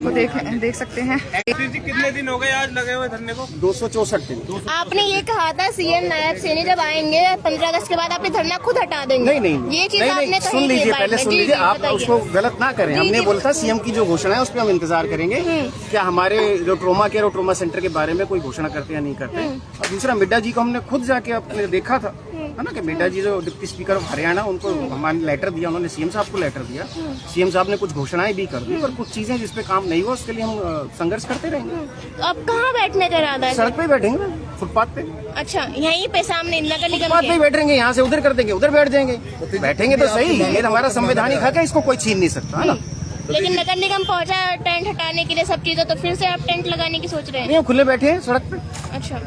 को देख सकते हैं। कितने दिन हो गए आज लगे हुए धरने को? 264 दिन। आपने ये कहा था सीएम नायब सैनी जब आएंगे 15 अगस्त के बाद आपने धरना खुद हटा देंगे। नहीं ये चीज आपने सुन लीजिए, पहले सुन लीजिए, आप उसको गलत ना करें। जी, हमने जी। बोला था सीएम की जो घोषणा है उस पर हम इंतजार करेंगे। क्या हमारे जो ट्रोमा केयर और ट्रोमा सेंटर के बारे में कोई घोषणा करते या नहीं करते। और दूसरा, मिड्डा जी को हमने खुद जाके अपने देखा था, है ना, कि मिड्डा जी जो डिप्टी स्पीकर ऑफ हरियाणा, उनको हमारे लेटर दिया, उन्होंने सीएम साहब को लेटर दिया। सीएम साहब ने कुछ घोषणाएं भी कर दी, पर कुछ चीजें जिसपे काम नहीं हुआ उसके लिए हम संघर्ष करते रहेंगे। अब कहाँ बैठने का इरादा है? सड़क पे बैठेंगे, फुटपाथ पे। अच्छा, यहीं पे सामने नगर निगम फुटपाथ पे के? बैठेंगे, यहाँ से उधर कर देंगे, उधर बैठ जाएंगे, बैठेंगे तो सही। ये हमारा संवैधानिक हक है, इसको कोई छीन नहीं सकता, है ना। लेकिन नगर निगम पहुंचा टेंट हटाने के लिए सब चीजें, तो फिर से आप टेंट लगाने की सोच रहे हैं? नहीं, हम खुले बैठे हैं सड़क पे। अच्छा,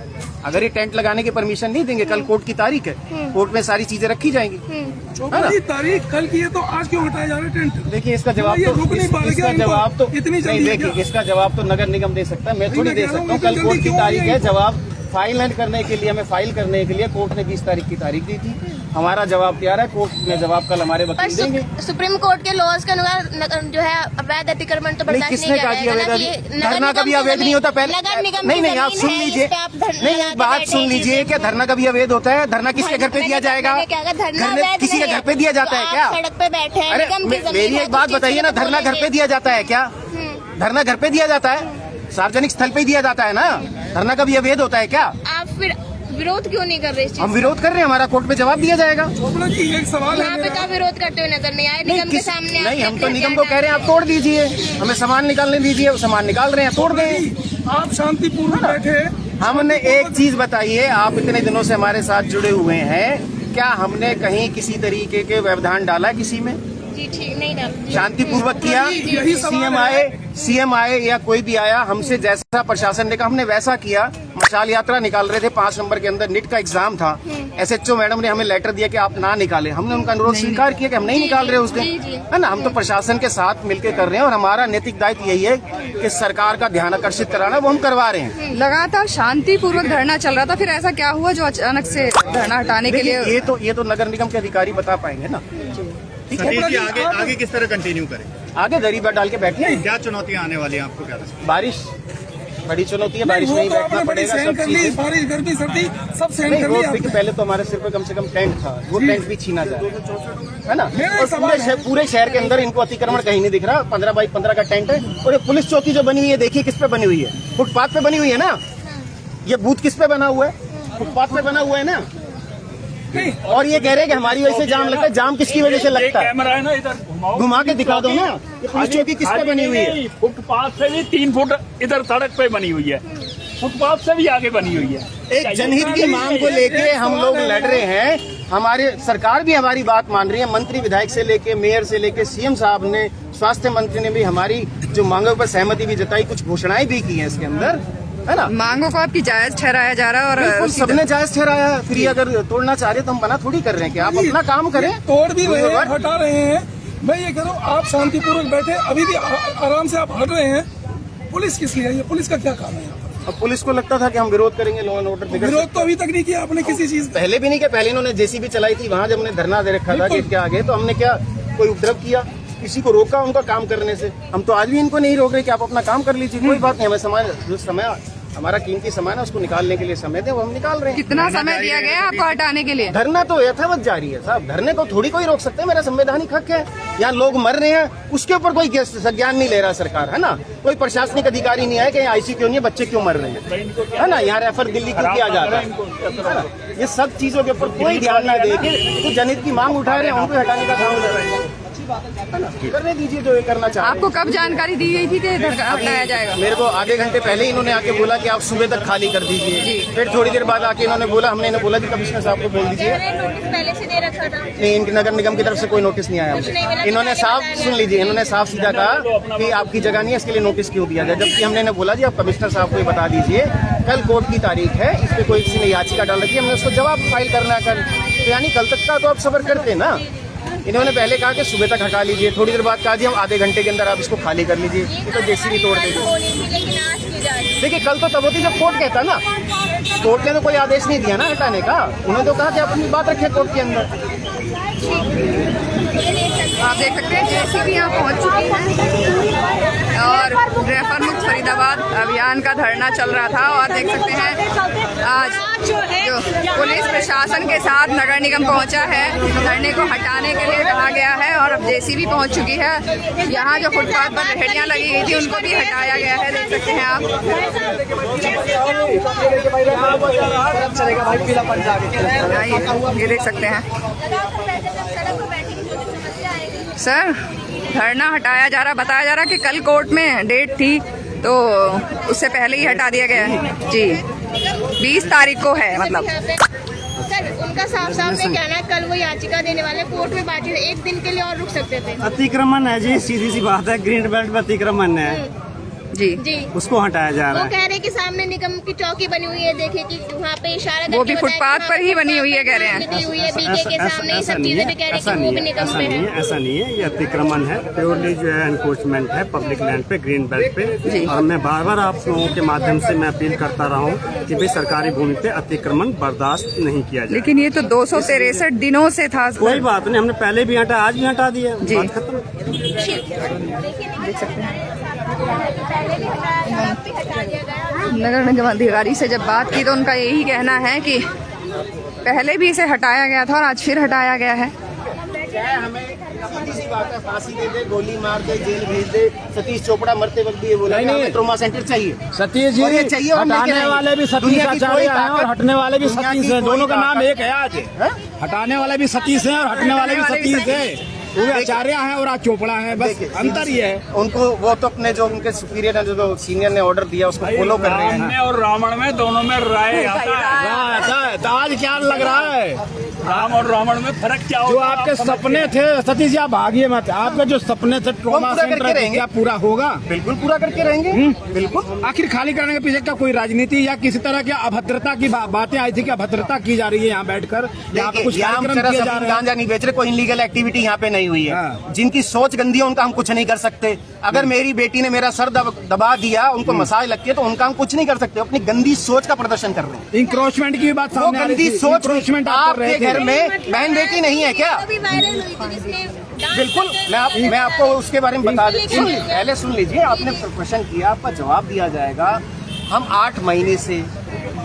अगर ये टेंट लगाने की परमिशन नहीं देंगे, कल कोर्ट की तारीख है, कोर्ट में सारी चीजें रखी जाएंगी। चौबीस तारीख कल की है, तो आज क्यों हटाए जा रहे टेंट? देखिए, इसका जवाब ये तो रुक नहीं पा रहे क्या इसका इनको? जवाब तो इतनी नहीं, जल्दी देखिए, क्या? इसका जवाब तो नगर निगम दे सकता है, मैं थोड़ी मैं दे कह रहा सकता हूँ, हूँ। कल इतनी कोर्ट की जल्दी तारीख क्यों है, आ रही है? जवाब फाइल करने के लिए, हमें फाइल करने के लिए कोर्ट ने 20 तारीख की तारीख दी थी। हमारा जवाब तैयार है, कोर्ट में जवाब कल हमारे पर वकील देंगे। सुप्रीम कोर्ट के लॉज के अनुसार जो है अवैध अतिक्रमण तो नहीं, बर्दाश्त किसने नहीं कहा किया कि जाएगा अवैध? ना। धरना कभी अवैध नहीं होता। पहले नगर निगम नहीं, की आप जमीन सुन है, लीजिए, इस पे आप धरना नहीं, लगा के बात बैठे सुन हैं, लीजिए, क्या धरना कभी अवैध होता है? धरना किसके घर पे दिया जाएगा? किसी के घर पे दिया जाता है क्या? सड़क पे बैठे हैं, अरे निगम की जमीन मेरी है, एक बात तो बताइए ना, चीज़ धरना घर बोलेंगे। पे दिया जाता है क्या? धरना घर पे दिया जाता है, सार्वजनिक स्थल पे ही दिया जाता है ना। धरना कभी अवैध होता है क्या? आप फिर विरोध क्यों नहीं कर रहे इस चीज? हम विरोध कर रहे हैं, हमारा कोर्ट में जवाब दिया जाएगा। चोपड़ा जी, एक सवाल है यहाँ पे मेरा। तो विरोध करते हुए नजर नहीं आए निगम के सामने। नहीं, हम तो निगम को कह रहे हैं आप तोड़ दीजिए, हमें सामान निकालने दीजिए, वो सामान निकाल रहे हैं, तोड़ दें। आप शांतिपूर्वक बैठे। हमने एक चीज बताइए, आप इतने दिनों से हमारे साथ जुड़े हुए हैं, क्या हमने कहीं किसी तरीके के व्यवधान डाला किसी में? जी ठीक नहीं डाल शांतिपूर्वक किया। यही सवाल सीएम आए या कोई भी आया, हमसे जैसा प्रशासन ने कहा हमने वैसा किया। मशाल यात्रा निकाल रहे थे, 5 नंबर के अंदर नीट का एग्जाम था। एसएचओ मैडम ने हमें लेटर दिया कि आप ना निकाले, हमने उनका अनुरोध स्वीकार किया कि हम नहीं निकाल रहे उस दिन, है ना। हम तो प्रशासन के साथ मिलकर कर रहे हैं और हमारा नैतिक दायित्व यही है कि सरकार का ध्यान आकर्षित कराना, वो हम करवा रहे हैं। लगातार शांतिपूर्वक धरना चल रहा था, फिर ऐसा क्या हुआ जो अचानक से धरना हटाने के लिए? ये तो नगर निगम के अधिकारी बता पाएंगे ना। ठीक है, सतीश जी, आगे किस तरह कंटिन्यू करें? आगे दरी पर डाल के बैठे। क्या चुनौतियां आने वाली हैं आपको, क्या लगता है? बारिश बड़ी चुनौती है, बारिश वो में ही तो बैठना आपने बड़ी पड़ेगा। सहन सब कर ली, चीजें बारिश गर्मी सर्दी सब सहन नहीं, कर वो लिया देखिए, पहले तो हमारे सिर पे कम से कम टेंट था, वो टेंट भी छीना जा रहा है ना। मेरा और सवाल है। पूरे शहर के अंदर इनको अतिक्रमण कहीं नहीं दिख रहा। 15 बाई 15 का टेंट है। और ये पुलिस चौकी जो बनी हुई है, देखिए किस पे बनी हुई है? फुटपाथ पे बनी हुई है ना। ये बूथ किस पे बना हुआ है? फुटपाथ पे बना हुआ है ना। नहीं, और ये कह रहे हैं कि हमारी वजह से जाम लगता है। जाम किसकी वजह से लगता है? कैमरा है ना, इधर घुमाओ, घुमा के दिखा दो ना। ये पुलिस चौकी किस पे बनी हुई है? फुटपाथ से भी 3 फुट इधर सड़क पे बनी हुई है, फुटपाथ से भी आगे बनी हुई है। एक जनहित की मांग को लेके हम लोग लड़ रहे हैं। हमारे सरकार भी हमारी बात मान रही है। मंत्री विधायक से लेके मेयर से लेके सीएम साहब ने, स्वास्थ्य मंत्री ने भी हमारी जो मांगों पर सहमति भी जताई, कुछ घोषणाएं भी की हैं इसके अंदर, है ना। मांगों को आपकी जायज ठहराया जा रहा है बिल्कुल, और सबने जायज ठहराया है। फिर ये अगर तोड़ना चाह रहे तो हम मना थोड़ी कर रहे हैं कि आप अपना काम करें। तोड़ भी रहे हैं, Whoever- हटा रहे हैं। मैं ये कह रहा हूँ, आप शांतिपूर्वक बैठे, अभी भी आराम से आप हट रहे हैं। पुलिस किस लिए आई है? पुलिस का क्या काम है यहाँ पर? अब पुलिस को लगता था कि हम विरोध करेंगे, लॉ एंड ऑर्डर बिगड़ विरोध तो अभी तक नहीं किया आपने किसी चीज का। पहले भी नहीं किया। पहले इन्होंने जेसीबी चलाई थी, वहां जब हमने धरना दे रखा था गेट के आगे, तो हमने क्या कोई उपद्रव किया? किसी को रोका उनका काम करने से? हम तो आज भी इनको नहीं रोक रहे कि आप अपना काम कर लीजिए, कोई बात नहीं। हमें समय, जो समय हमारा कीमती समय है उसको निकालने के लिए समय दे, वो हम निकाल रहे हैं। कितना समय दिया गया है आपको हटाने के लिए? धरना तो यथावत जारी है साहब, धरने को थोड़ी कोई रोक सकता है। मेरा संवैधानिक हक है। यहाँ लोग मर रहे हैं, उसके ऊपर कोई संज्ञान नहीं ले रहा सरकार, है ना। कोई प्रशासनिक अधिकारी नहीं आया कि आईसी क्यों नहीं है, बच्चे क्यों मर रहे हैं, है ना। यहाँ रेफर दिल्ली क्यों किया जा रहा है ना। ये सब चीजों के ऊपर कोई ध्यान ना दे के तो जनहित की मांग उठा रहे हैं, उनको हटाने का काम कर रहे हैं। करने दीजिए जो ये करना चाह रहे हैं। आपको कब जानकारी दी गई थी कि धरना हटाया जाएगा? मेरे को आधे घंटे पहले इन्होंने आके बोला कि आप सुबह तक खाली कर दीजिए। फिर थोड़ी देर बाद आके इन्होंने बोला, हमने इन्हें बोला कि कमिश्नर साहब को बोल दीजिए। नोटिस पहले से दे रखा था। नहीं, इनके नगर निगम की तरफ से कोई नोटिस नहीं आया हमसे। इन्होंने साफ, सुन लीजिए, इन्होंने साफ सीधा कहा कि आपकी जगह नहीं है, इसके लिए नोटिस क्यों दिया जाए। जबकि हमने इन्हें बोला जी आप कमिश्नर साहब को ही बता दीजिए, कल कोर्ट की तारीख है, इस पे कोई किसी ने याचिका डाल रखी है, हमने उसको जवाब फाइल करना है कल। तो यानी कल तक का तो आप सब्र करते ना। इन्होंने पहले कहा कि सुबह तक हटा लीजिए, थोड़ी देर बाद कहा जी हम आधे घंटे के अंदर आप इसको खाली कर लीजिए, ये तो जेसीबी तोड़ देंगे। लेकिन आज की जा रही देखिए, कल तो तब होती जब कोर्ट कहता ना। कोर्ट ने तो कोई आदेश नहीं दिया ना हटाने का। उन्होंने तो कहा कि आप अपनी बात रखिए कोर्ट के अंदर। आप देख सकते हैं हैं जेसीबी यहाँ पहुंच चुकी है और रेफर मुक्त फरीदाबाद अभियान का धरना चल रहा था और देख सकते हैं आज जो पुलिस प्रशासन के साथ नगर निगम पहुंचा है धरने को हटाने के लिए कहा गया है और अब जेसीबी पहुंच चुकी है। यहाँ जो फुटपाथ पर रेहड़ियां लगी गई थी उनको भी हटाया गया है, देख सकते हैं आप। ये देख सकते हैं सर, धरना हटाया जा रहा, बताया जा रहा कि कल कोर्ट में डेट थी तो उससे पहले ही हटा दिया गया है जी। 20 तारीख को है मतलब। सर उनका साफ साफ नहीं कहना है कल वो याचिका देने वाले कोर्ट में बातचीत, एक दिन के लिए और रुक सकते थे। अतिक्रमण है जी, सीधी सी बात है, ग्रीन बेल्ट पे अतिक्रमण है जी जी, उसको हटाया जा रहा वो है। कह रहे हैं कि सामने निगम की चौकी बनी हुई है, देखिए कि वहाँ पे इशारा वो भी फुटपाथ पर ही बनी हुई है कह रहे हैं। दी हुई है बीके के सामने, ये सब चीजें भी कह रहे हैं कि वो भी निगम पे है। ऐसा नहीं है, ये अतिक्रमण है, प्योरली जो है एनक्रोचमेंट है पब्लिक लैंड पे, ग्रीन बेल्ट पे। और मैं बार बार आप लोगों के माध्यम से मैं अपील करता रहा हूँ कि भाई सरकारी भूमि पे अतिक्रमण बर्दाश्त नहीं किया जाए। लेकिन ये तो 263 दिनों से था। कोई बात नहीं, हमने पहले भी हटा, आज भी हटा दिया, जी। बात खत्म। देख सकते हैं नगर निगम अधिकारी से जब बात की तो उनका यही कहना है कि पहले भी इसे हटाया गया था और आज फिर हटाया गया है। हमें सीधी सी बात है, फांसी दे दे, गोली मार दे, जेल भेज दे। सतीश चोपड़ा मरते वक्त भी ये बोला हमें ट्रॉमा सेंटर चाहिए। सतीश जी, और ये चाहिए, और हटाने लेके वाले भी सतीश दुनिया की आचार्य कोई हैं और ताकत- हटने वाले भी दुनिया सतीश की हैं, दोनों का कोई नाम एक है आज। हटाने वाले भी सतीश हैं और हटने वाले भी सतीश हैं। वो भी आचार्य हैं और आज चोपड़ा है, बस अंतर ये है। उनको वो तो अपने जो उनके सुपीरियर ने जो सीनियर ने ऑर्डर दिया उसको फॉलो कर रहे राम हैं। में और रावण में दोनों में राय आता है। हाँ, ऐसा है। तो आज क्या लग रहा है, राम और रावण में फर्क क्या जो होगा? आपके सपने थे सतीश जी, आप भागिए मत, आपके जो सपने थे ट्रॉमा पूरा करके सेंटर रहेंगे। क्या पूरा होगा? बिल्कुल पूरा करके रहेंगे, बिल्कुल। आखिर खाली करने के पीछे क्या कोई राजनीति या किसी तरह की अभद्रता की बातें आई थी कि अभद्रता की जा रही है यहाँ बैठकर, यहाँ पे कुछ यहाँ हम कार्यक्रम किए जा रहे हैं? गांजा नहीं बेच रहे, कोई इनलीगल एक्टिविटी यहाँ पे नहीं हुई है। हाँ। जिनकी सोच गंदी है उनका हम कुछ नहीं कर सकते। अगर मेरी बेटी ने मेरा सर दबा दिया, उनको मसाज लगती है तो उनका हम कुछ नहीं कर सकते। अपनी गंदी सोच का प्रदर्शन कर रहे हैं। इंक्रोचमेंट की बात वो सामने आ रही गंदी थी। सोच इंक्रोचमेंट आप कर रहे आपके थे। घर में बहन बेटी नहीं है क्या? अभी वायरल हुई थी जिसमें बिल्कुल, मैं आपको उसके बारे में बता दूं। पहले सुन लीजिए, आपने प्रश्न किया, आपका जवाब दिया जाएगा। हम 8 महीने से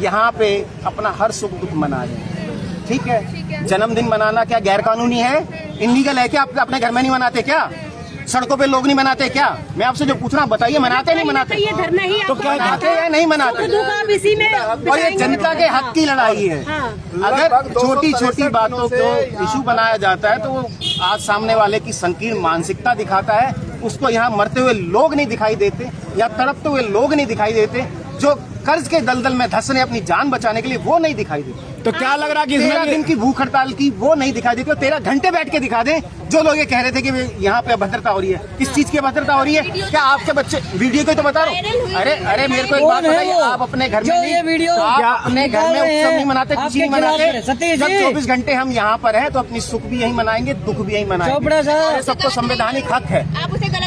यहाँ पे अपना हर सुख दुख मना रहे हैं, ठीक है? जन्मदिन मनाना क्या गैर कानूनी है, इनलीगल है क्या? आप अपने घर में नहीं मनाते क्या? सड़कों पे लोग नहीं मनाते क्या? मैं आपसे जो पूछ रहा हूँ बताइए, मनाते नहीं मनाते? ये धरना ही तो क्या मनाते हैं नहीं मनाते? आप इसी में और ये जनता के हक की लड़ाई है। अगर छोटी छोटी बातों को इशू बनाया जाता है तो वो आज सामने वाले की संकीर्ण मानसिकता दिखाता है। उसको यहाँ मरते हुए लोग नहीं दिखाई देते या तड़पते हुए लोग नहीं दिखाई देते, जो कर्ज के दलदल में धंस रहे अपनी जान बचाने के लिए, वो नहीं दिखाई देते। तो क्या लग रहा है कि 13 दिन की भूख हड़ताल की वो नहीं दिखाई देती, और 13 घंटे बैठ के दिखा दें। जो लोग ये कह रहे थे कि यहाँ पे अभद्रता हो रही है, किस चीज की अभद्रता हो रही है? क्या आपके बच्चे वीडियो को तो बता रहा हूँ। अरे मेरे को एक बात बताइए, आप अपने घर में नहीं, तो आप अपने घर में उत्सव नहीं मनाते, खुशी नहीं मनाते? जब 24 घंटे हम यहाँ पर हैं तो अपनी सुख भी यही मनाएंगे, दुख भी यही मनाएंगे। ये सबको संवैधानिक हक है। आप उसे गलत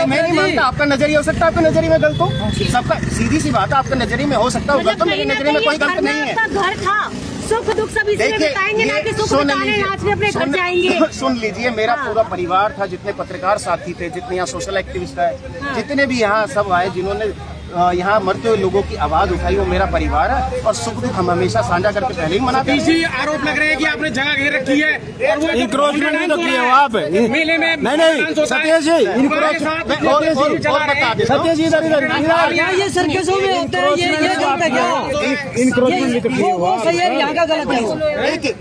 मैं नहीं मानता, आपका नजरिया हो सकता है, आपके नजरिए में गलत हो, सबका सीधी सी बात है, आपके नजरिए में हो सकता है गलत, तो मेरे नजरिए में कोई गलत नहीं है। घर था, सुख दुख सब इसी में बिताएंगे, ना कि सुख बिताने नाच में अपने घर जाएंगे। सुन लीजिए, मेरा पूरा परिवार था, जितने पत्रकार साथी थे, जितने यहाँ सोशल एक्टिविस्ट है, जितने भी यहाँ सब आए, जिन्होंने यहाँ मरते हुए लोगों की आवाज उठाई, वो मेरा परिवार है। और सुख दुख हम हमेशा साझा करके पहले ही मनाते हैं। आरोप लग रहे हैं कि आपने जगह घेर रखी है और वो इंक्रोचमेंट भी तो किए हो आप मेले में। नहीं सतीश जी, इंक्रोचमेंट और बता देता हूँ। सतीश जी इधर ये सर्कसों में होता है, ये गलत है क्या? इंक्रोचमेंट भी तो किए हो वो सही है, यहाँ का गलत है।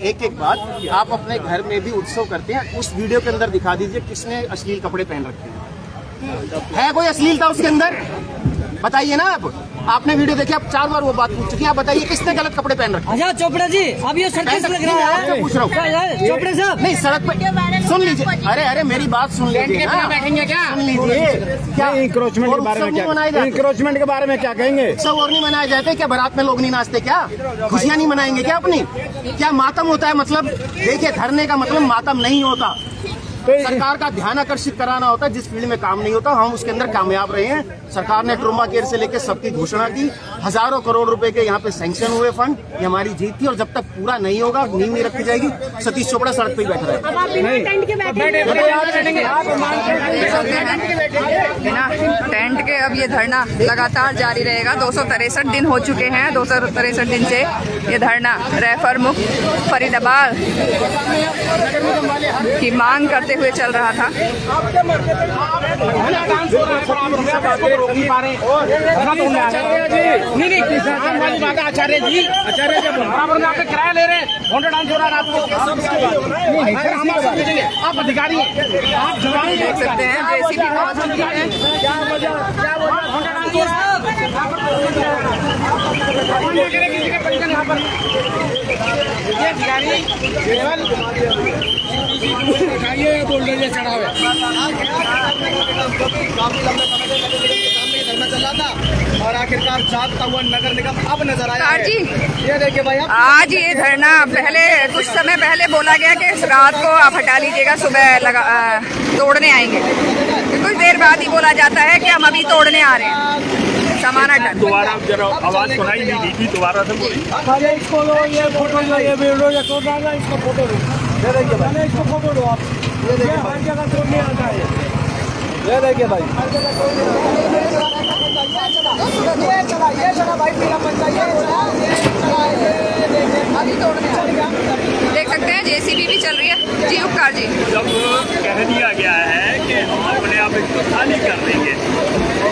एक बात, आप अपने घर में भी उत्सव करते हैं, उस वीडियो के अंदर दिखा दीजिए किसने अश्लील कपड़े पहन रखे हैं। कोई अश्लीलता उसके अंदर? बताइए ना। आपने वीडियो देखी, आप 4 बार वो बात पूछ चुकी हैं, आप बताइए किसने गलत कपड़े पहन रखे? अच्छा चोपड़ा जी, अब ये सर्कस लग रहा है, आपसे पूछ रहा हूँ। चोपड़ा साहब। नहीं, सड़क पे सुन लीजिए, अरे मेरी बात सुन लीजिए ना। बैठेंगे क्या? सुन लीजिए, क्या इंक्रोचमेंट के बारे में क्या, इंक्रोचमेंट के बारे में क्या कहेंगे? सब और नहीं मनाए जाते क्या? बारात में लोग नहीं नाचते क्या? खुशियाँ नहीं मनाएंगे क्या अपनी? क्या मातम होता है? मतलब देखिए, धरने का मतलब मातम नहीं होता। सरकार का ध्यान आकर्षित कराना होता है। जिस फील्ड में काम नहीं होता हम उसके अंदर कामयाब रहे हैं। सरकार ने ट्रोमा केयर से लेकर सबकी घोषणा की, हजारों करोड़ रुपए के यहाँ पे सैंक्शन हुए फंड, ये हमारी जीत थी। और जब तक पूरा नहीं होगा, नींव नहीं रखी जाएगी, सतीश चोपड़ा सड़क पे ही बैठ रहे हैं। बिना टेंट के अब ये धरना लगातार जारी रहेगा। 263 दिन हो चुके हैं। 263 दिन से ये धरना रेफर मुक्त फरीदाबाद की मांग करते हुए चल रहा था। आचार्य जी किराया ले रहे हैं, डांस हो रहा है रात को। आप अधिकारी हैं, आप जवान देख सकते हैं जेसीबी पहुंच चुकी है। चढ़ा हुआ चल रहा था और आखिरकार जागता हुआ नगर निगम अब नजर आया है। जी ये देखिए भाई, आज ये धरना पहले कुछ समय पहले बोला गया कि रात को आप हटा लीजिएगा, सुबह तोड़ने आएंगे। कुछ देर बाद ही बोला जाता है कि हम अभी तोड़ने आ रहे हैं। सामान हटा दोबारा जरा आवाज सुनाई नहीं दी थी, दोबारा से बोली। इसको लो, ये फोटो लो, ये वीडियो, ये इसको फोटो लो, ये देखिए भाई, इसको फोटो लो आप। ये देखिए हर जगह तोड़ने आता है। ये देखिए भाई, अभी तोड़ने देख सकते हैं जेसीबी भी चल रही है। जी उपकार जी, जब कह दिया गया है कि हम अपने आप इसको खाली कर देंगे,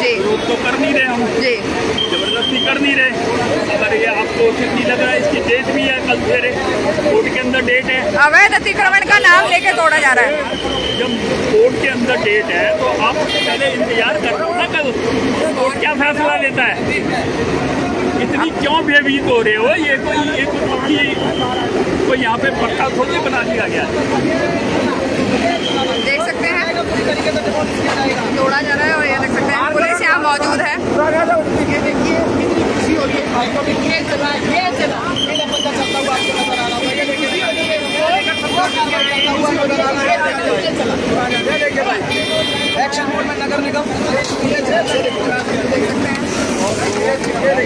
जी विरोध तो कर नहीं रहे हम, जी जबरदस्ती कर नहीं रहे। अगर ये आपको उचित नहीं लग रहा है, इसकी डेट भी है, कल सवेरे कोर्ट के अंदर डेट है। अवैध अतिक्रमण का नाम लेके तोड़ा जा रहा है। जब कोर्ट के अंदर डेट है तो आप पहले इंतजार कर लो ना, कल कोर्ट क्या फैसला लेता है। इतनी क्यों भयभीत हो रहे हो? ये कोई यहाँ पे पट्टा थोड़ी बना दिया गया। देख सकते हैं तोड़ा जा रहा है और ये देख सकते हैं पुलिस यहाँ मौजूद है।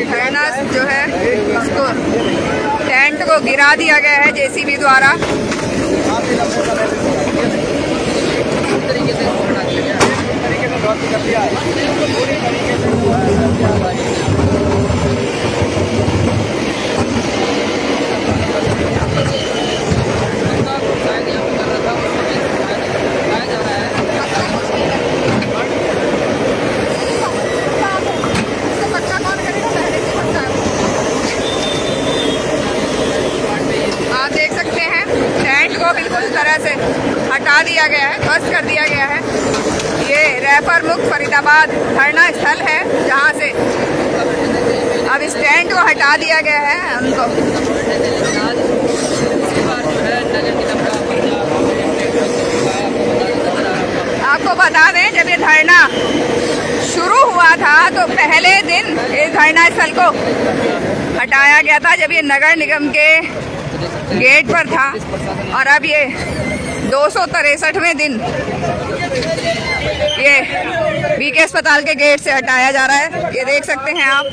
धरना जो है उसको टेंट को गिरा दिया गया है जेसीबी द्वारा। आप देख सकते हैं टेंट को बिल्कुल तरह से हटा दिया गया है, ध्वस्त कर दिया गया है। ये रेफर मुक्त फरीदाबाद धरना स्थल है जहां से अब इस टेंट को हटा दिया गया है उनको। आपको बता दें जब ये धरना शुरू हुआ था तो पहले दिन इस धरना स्थल को हटाया गया था जब ये नगर निगम के गेट पर था, और अब ये 263वें दिन ये बीके अस्पताल के गेट से हटाया जा रहा है। ये देख सकते हैं आप,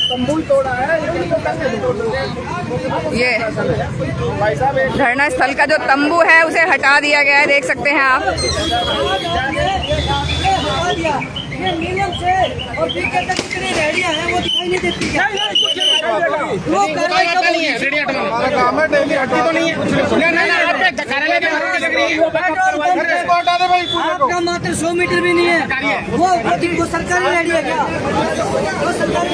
ये धरना स्थल का जो तंबू है उसे हटा दिया गया है, देख सकते हैं आप। ये नियम से और बीके तक कितनी रेडियां हैं वो दिखाई नहीं देती है। वो कार्रवाई कब होगी? आपका मात्र 100 मीटर भी नहीं है। वो सरकारी रेडी है क्या? वो सरकारी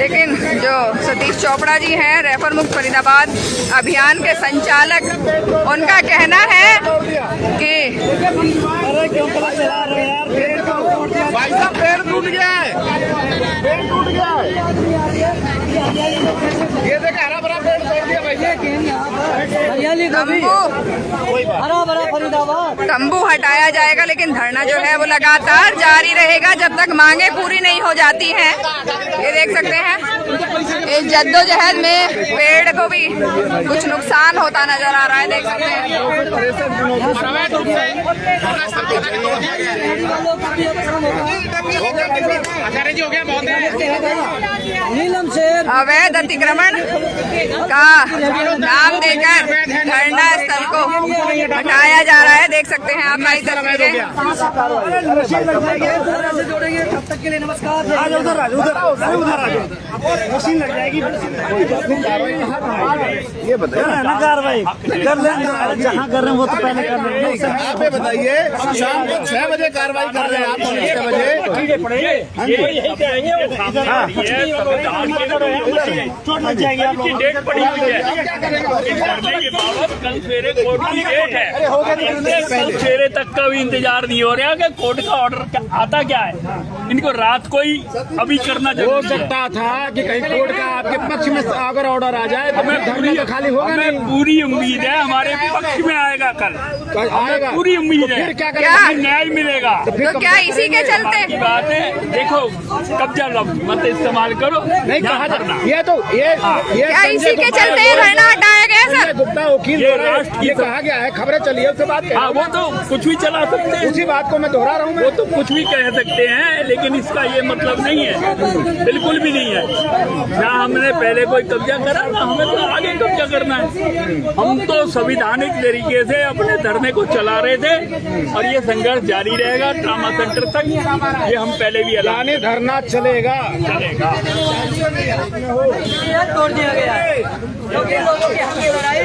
लेकिन जो सतीश चोपड़ा जी हैं रेफर मुक्त फरीदाबाद अभियान के संचालक, उनका कहना है कि भाई साहब पेड़ टूट गया है, पेड़ टूट गया है। ये देखा हरा भरा पेड़ तोड़ दिया भाई। हरियाली का भी तंबू हरा भरा फरीदाबाद। तंबू हटाया जाएगा, लेकिन धरना जो है वो लगातार जारी रहेगा जब तक मांगे पूरी नहीं हो जाती हैं। ये देख सकते हैं इस जद्दोजहद में पेड़ को भी कुछ नुकसान होता नजर आ रहा है, देख सकते हैं। नीलम से अवैध अतिक्रमण का नाम देकर धरना स्थल को हटाया जा रहा है, देख सकते हैं आप सारी तस्वीरें। जोड़ेंगे तब तक के लिए नमस्कार। मशीन लग जाएगी। ये बताइए ना कार्रवाई कर लेंगे, जहाँ कर रहे हैं वो तो पहले कर लेंगे। आप ये बताइए, शाम को 6 बजे कार्रवाई कर रहे हैं आप 6 बजे। चोट लग जाएगी आप लोग। डेट पड़ी हुई है धरने के बाबत। कल सवेरे कोर्ट की डेट है, कल सवेरे तक का भी इंतजार नहीं हो रहा कि कोर्ट का ऑर्डर आता क्या है। इनको रात को ही अभी करना हो सकता था कि कहीं कोर्ट का आपके पक्ष में अगर ऑर्डर आ जाए तो धरना तो खाली होगा नहीं। पूरी उम्मीद है हमारे पक्ष में आएगा कल, आएगा पूरी उम्मीद है। क्या क्या न्याय मिलेगा। तो क्या इसी के चलते की बात है, देखो कब्जा मत इस्तेमाल करो, नहीं कहा करना। ये तो ये क्या इसी के चलते ये धरना हटाया गया सर? गुप्ता वकील ये राष्ट्र ये कहा गया है, खबरें चली है उससे बात हाँ, वो तो कुछ भी चला सकते हैं, उसी बात को मैं दोहरा रहा हूँ। वो तो कुछ भी कह सकते हैं, लेकिन इसका ये मतलब नहीं है, बिल्कुल भी नहीं है। ना हमने पहले कोई कब्जा करा, ना हमें तो आगे कब्जा करना है। हम तो संविधानिक तरीके से अपने धरने को चला रहे थे और ये संघर्ष जारी रहेगा ट्रामा सेंटर तक। ये हम पहले भी यानी धरना चलेगा। तोड़ दिया गया है क्योंकि लोगों की हक की लड़ाई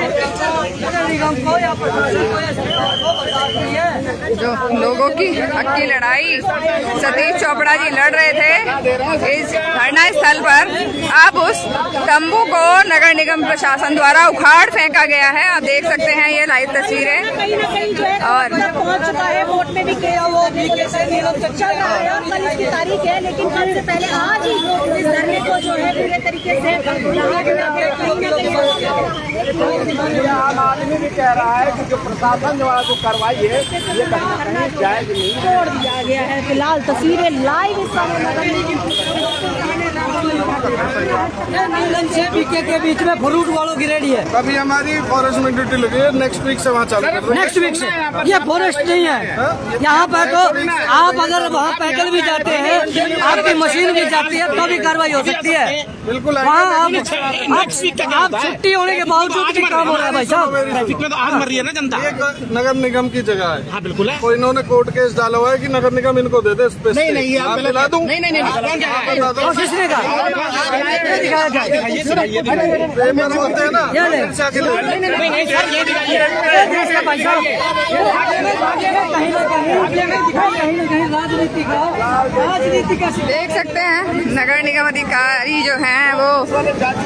नगर निगम को या प्रशासन को या सरकार को बर्दाश्त नहीं है। जो लोगों की हक की लड़ाई सतीश चोपड़ा जी लड़ रहे थे इस धरना स्थल पर, अब उस तंबू को नगर निगम प्रशासन द्वारा उखाड़ फेंका गया है। आप देख सकते हैं ये लाइव तस्वीरें। कहीं न कहीं जो है और पहुंच चुका है, वोट में भी किया वो चल रहा है और कल इसकी तारीख है, लेकिन कल से पहले आज ही इस धरने को जो है पूरे तरीके से आम आदमी भी कह रहा है कि जो प्रशासन द्वारा जो कार्रवाई है ये जायज नहीं तोड़ दिया गया है। फिलहाल तस्वीरें लाइव इस समय नीलम से बीके के बीच में फ्रूट वालों की रेडी है। अभी हमारी फॉरेस्ट में ड्यूटी लगी है, नेक्स्ट वीक से वहाँ चालू कर रहे हैं। नेक्स्ट वीक से ये फॉरेस्ट नहीं है यहाँ पर, तो आप अगर वहाँ पैदल भी जाते हैं, आपकी मशीन भी जाती है तो भी कार्रवाई हो सकती है। बिल्कुल वहाँ आप छुट्टी होने के बावजूद भी काम हो रहा है भाई साहब। ट्रैफिक में तो आज मर रही है ना जनता। ये नगर निगम की जगह है। हाँ बिल्कुल है। कोई इन्होंने कोर्ट केस डाला हुआ है कि नगर निगम इनको दे दे स्पेस। नहीं नहीं, आप गलत दिला दूं? नहीं नहीं नहीं, बता दो। और किसने कहा दिखाया जाए पेपर होते हैं ना, ये ले। इनसे आके लो। देश का भाई साहब कहीं न कहीं राजनीति का देख सकते हैं नगर निगम अधिकारी जो हैं वो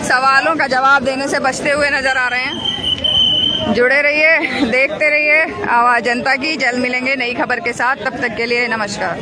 सवालों का जवाब देने से बचते हुए नजर आ रहे हैं। जुड़े रहिए, देखते रहिए आवाज जनता की। जल्द मिलेंगे नई खबर के साथ, तब तक के लिए नमस्कार।